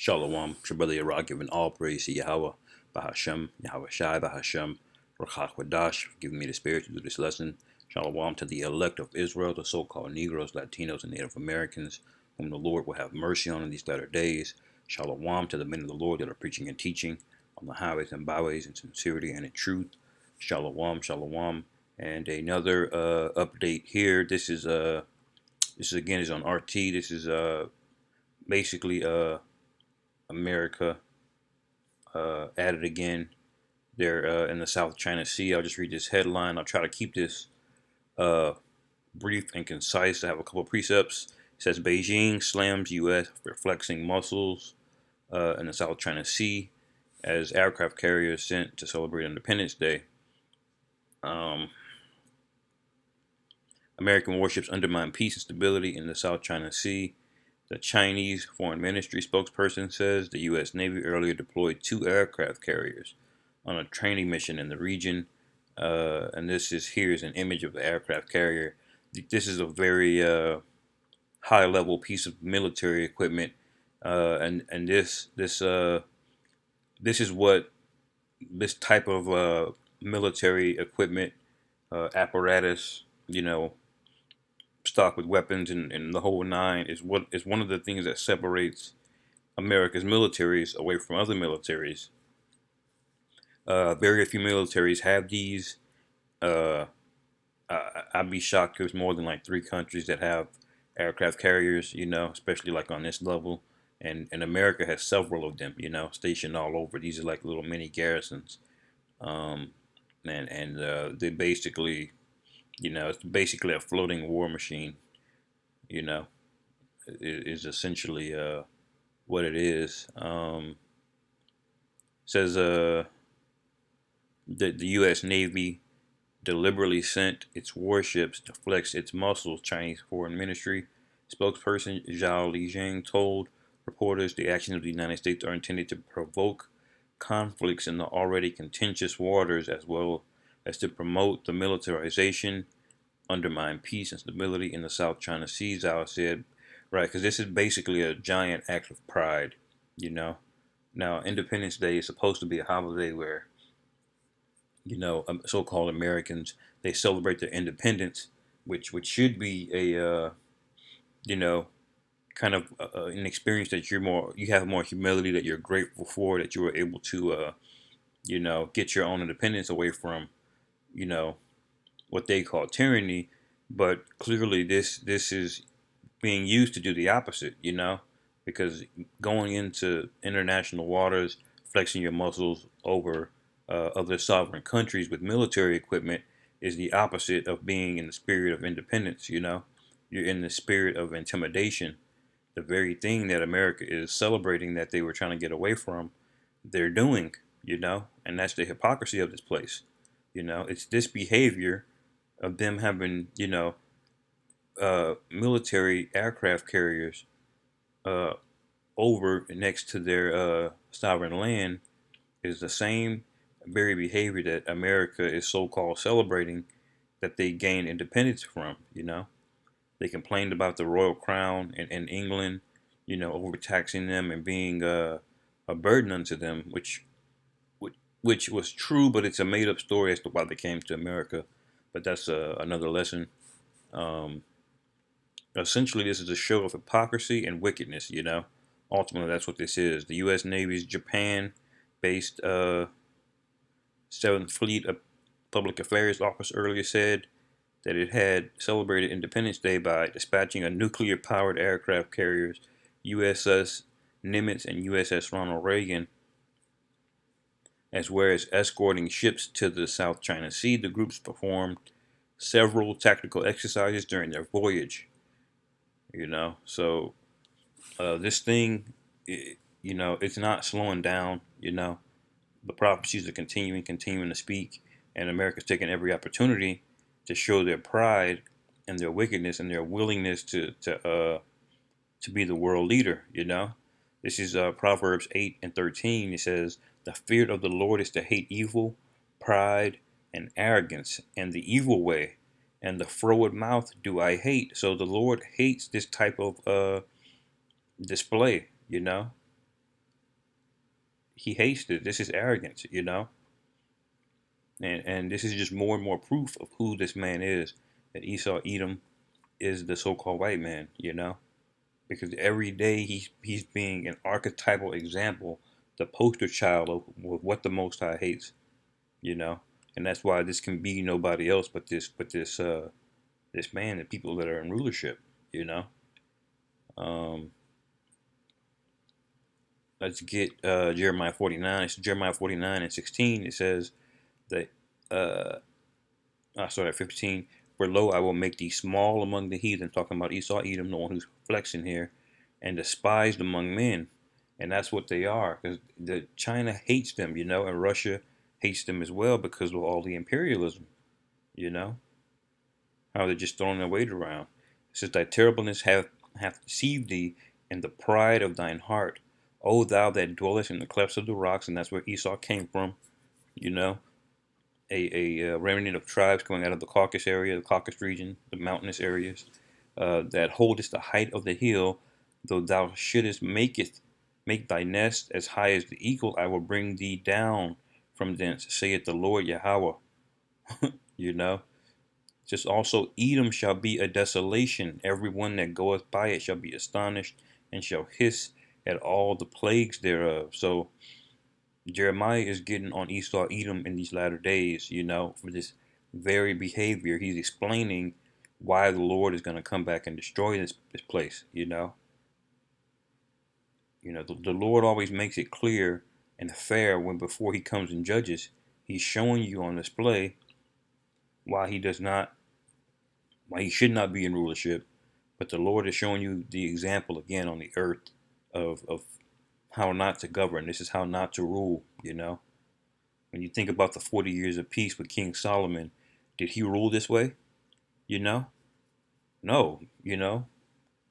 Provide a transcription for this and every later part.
Shalom, it's your brother Yara, giving all praise to Yahweh, Bahashem, Yahweh Shai, Bahashem, Ruach Wadash, giving me the spirit to do this lesson. Shalom to the elect of Israel, the so-called Negroes, Latinos, and Native Americans, whom the Lord will have mercy on in these latter days. Shalom to the men of the Lord that are preaching and teaching on the highways and byways in sincerity and in truth. Shalom, shalom. And another update here. This is again is on RT. This is basically America at it again. They're in the South China Sea. I'll just read this headline. I'll try to keep this uh, brief and concise. I have a couple of precepts. It says Beijing slams U.S. for flexing muscles in the South China Sea as aircraft carriers sent to celebrate Independence Day. American warships undermine peace and stability in the South China Sea. The Chinese Foreign Ministry spokesperson says the U.S. Navy earlier deployed 2 aircraft carriers on a training mission in the region. And here's an image of the aircraft carrier. This is a very high-level piece of military equipment, and this is what this type of military equipment apparatus, stocked with weapons and the whole nine, is one of the things that separates America's militaries away from other militaries. Very few militaries have these. I'd be shocked if there's more than like 3 countries that have aircraft carriers, especially like on this level. And America has several of them, stationed all over. These are like little mini garrisons. They basically, it's basically a floating war machine, it is essentially what it is. Says that the U.S. Navy deliberately sent its warships to flex its muscles, Chinese Foreign Ministry spokesperson Zhao Lijiang told reporters the actions of the United States are intended to provoke conflicts in the already contentious waters as well as to promote the militarization, undermine peace and stability in the South China Sea, Zhao said. Right, because this is basically a giant act of pride, Now, Independence Day is supposed to be a holiday where so-called Americans, they celebrate their independence, which should be a kind of an experience that you have more humility, that you're grateful for, that you were able to get your own independence away from what they call tyranny. But clearly this is being used to do the opposite, because going into international waters, flexing your muscles over other sovereign countries with military equipment is the opposite of being in the spirit of independence. You're in the spirit of intimidation. The very thing that America is celebrating that they were trying to get away from, they're doing, and that's the hypocrisy of this place. It's this behavior of them having, military aircraft carriers uh, over next to their sovereign land is the same very behavior that America is so-called celebrating that they gained independence from. They complained about the royal crown in England, overtaxing them and being a burden unto them, which was true, but it's a made-up story as to why they came to America. But that's another lesson. Um, Essentially, this is a show of hypocrisy and wickedness. Ultimately, that's what this is. The U.S. Navy's Japan-based 7th Fleet Public Affairs Office earlier said that it had celebrated Independence Day by dispatching a nuclear-powered aircraft carriers, USS Nimitz and USS Ronald Reagan, as well as escorting ships to the South China Sea. The groups performed several tactical exercises during their voyage. So this thing, it's not slowing down. The prophecies are continuing to speak, and America's taking every opportunity to show their pride and their wickedness and their willingness to be the world leader. This is Proverbs 8:13. It says, "The fear of the Lord is to hate evil, pride, and arrogance, and the evil way, and the froward mouth do I hate." So the Lord hates this type of display. he hates it. This is arrogance, you know. And this is just more and more proof of who this man is. That Esau Edom is the so-called white man, you know, because every day he's being an archetypal example, the poster child of what the Most High hates, you know, and that's why this can be nobody else but this man and people that are in rulership, you know. Um, let's get Jeremiah 49. It's Jeremiah 49 and 16. It says that I start at 15. For lo, I will make thee small among the heathen, talking about Esau, Edom, the one who's flexing here, and despised among men. And that's what they are, because China hates them, you know, and Russia hates them as well because of all the imperialism, you know, how they're just throwing their weight around. It says, thy terribleness hath deceived thee, and the pride of thine heart. O thou that dwellest in the clefts of the rocks, and that's where Esau came from, you know, a remnant of tribes coming out of the Caucasus area, the Caucasus region, the mountainous areas, that holdest the height of the hill, though thou shouldest make thy nest as high as the eagle, I will bring thee down from thence, saith the Lord Yahweh. You know, just also Edom shall be a desolation. Every one that goeth by it shall be astonished and shall hiss at all the plagues thereof. So Jeremiah is getting on Esau Edom in these latter days, you know, for this very behavior. He's explaining why the Lord is going to come back and destroy this place, you know. You know, the Lord always makes it clear and fair when before he comes and judges, he's showing you on display why he does not, why he should not be in rulership. But the Lord is showing you the example again on the earth of how not to govern. This is how not to rule, you know. When you think about the 40 years of peace with King Solomon, did he rule this way? You know? No, you know.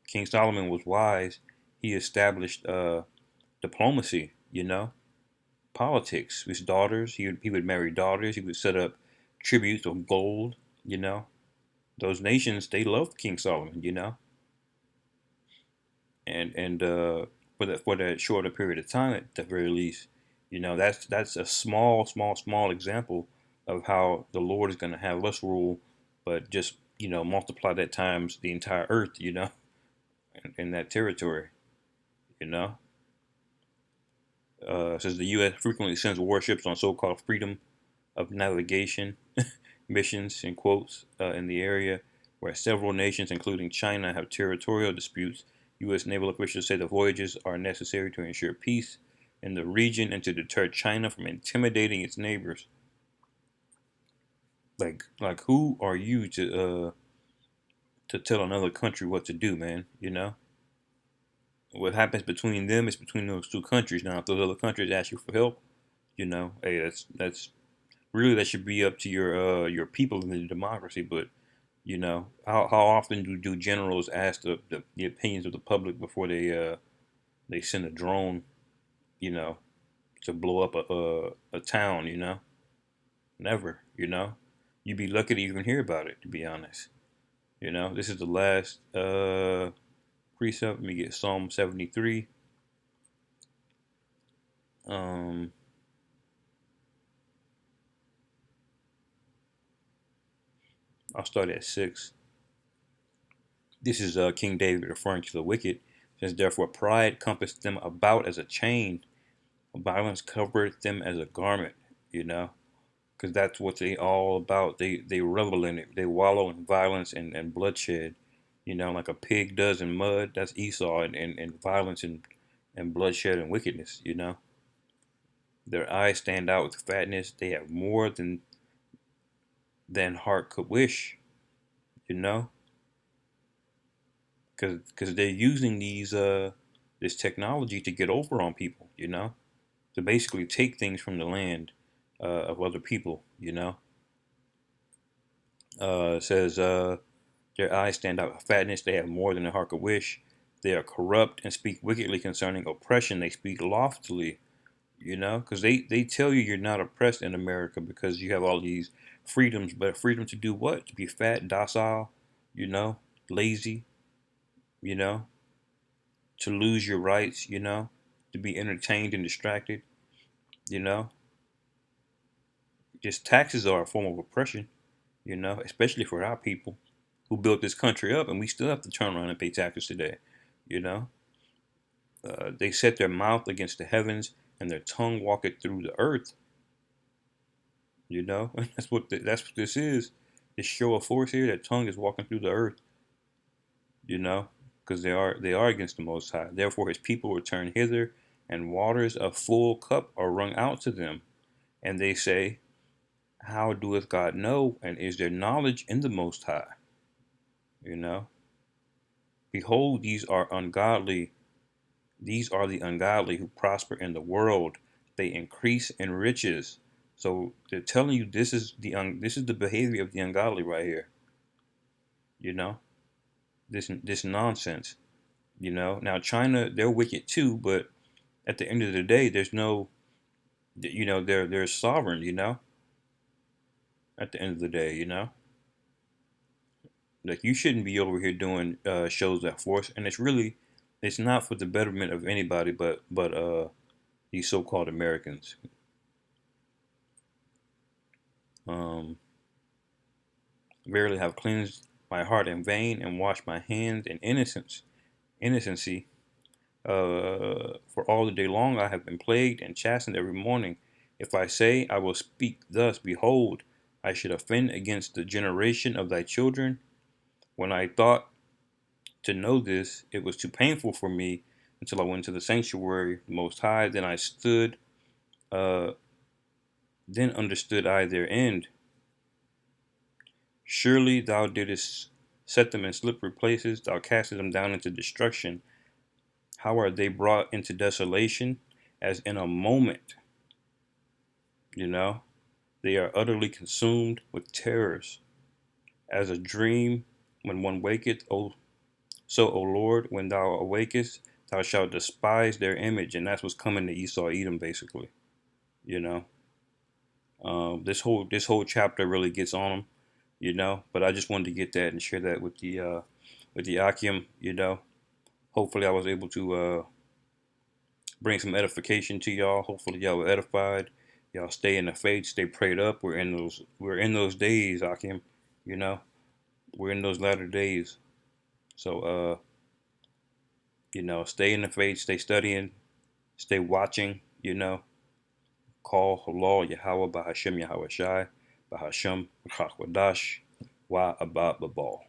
King Solomon was wise. He established diplomacy, you know, politics. His daughters, he would marry daughters. He would set up tributes of gold, you know. Those nations, they loved King Solomon, you know. And for that shorter period of time, at the very least, you know, that's a small example of how the Lord is going to have us rule, but just you know multiply that times the entire earth, you know, in that territory, you know. Says the U.S. frequently sends warships on so-called freedom of navigation missions in quotes in the area where several nations, including China, have territorial disputes. U.S. naval officials say the voyages are necessary to ensure peace in the region and to deter China from intimidating its neighbors. Like who are you to tell another country what to do, man? You know what happens between them is between those two countries. Now, if those other countries ask you for help, you know, hey, that's really that should be up to your people in the democracy. But you know, how often do generals ask the opinions of the public before they send a drone, you know, to blow up a town, you know? Never, you know? You'd be lucky to even hear about it, to be honest. You know, this is the last precept. Let me get Psalm 73. Um, I'll start at 6. This is King David referring to the wicked. It says, therefore, pride compassed them about as a chain, violence covered them as a garment, you know? Because that's what they all about. They revel in it. They wallow in violence and bloodshed. You know, like a pig does in mud. That's Esau and violence and bloodshed and wickedness. You know, their eyes stand out with fatness. They have more than heart could wish. You know, because they're using this technology to get over on people. You know, to basically take things from the land of other people. You know, it says. Their eyes stand out with fatness. They have more than a heart could wish. They are corrupt and speak wickedly concerning oppression. They speak loftily, you know, because they tell you you're not oppressed in America because you have all these freedoms. But freedom to do what? To be fat, docile, you know, lazy, you know, to lose your rights, you know, to be entertained and distracted. You know, just taxes are a form of oppression. You know, especially for our people who built this country up, and we still have to turn around and pay taxes today. You know, they set their mouth against the heavens, and their tongue walketh through the earth. You know, that's what this is. This show of force here, that tongue is walking through the earth. You know, because they are against the Most High. Therefore, His people return hither, and waters of full cup are wrung out to them. And they say, how doeth God know? And is there knowledge in the Most High? You know, behold, these are the ungodly who prosper in the world. They increase in riches. So they're telling you this is the behavior of the ungodly right here. You know, this nonsense. You know, now China, they're wicked too, but at the end of the day, there's no, you know, they're sovereign. You know, at the end of the day, you know, like you shouldn't be over here doing shows that force, and it's not for the betterment of anybody, but these so-called Americans. Um, Verily have cleansed my heart in vain and washed my hands in innocency. For all the day long I have been plagued and chastened every morning. If I say I will speak thus, behold, I should offend against the generation of thy children. When I thought to know this, it was too painful for me until I went to the sanctuary most high. Uh, then understood I their end. Surely thou didst set them in slippery places, thou castest them down into destruction. How are they brought into desolation? As in a moment, you know, they are utterly consumed with terrors. As a dream when one waketh, so, O Lord, when thou awakest, thou shalt despise their image. And that's what's coming to Esau, Edom, basically. You know, this whole chapter really gets on them. You know, but I just wanted to get that and share that with the Akim. You know, hopefully I was able to bring some edification to y'all. Hopefully y'all were edified. Y'all stay in the faith, stay prayed up. We're in those days, Akim. You know, we're in those latter days. So you know, stay in the faith, stay studying, stay watching. You know, call Halal Yahweh Bahashem Yahweh Shai Bahashem Chachwadash Wa Abba Babal.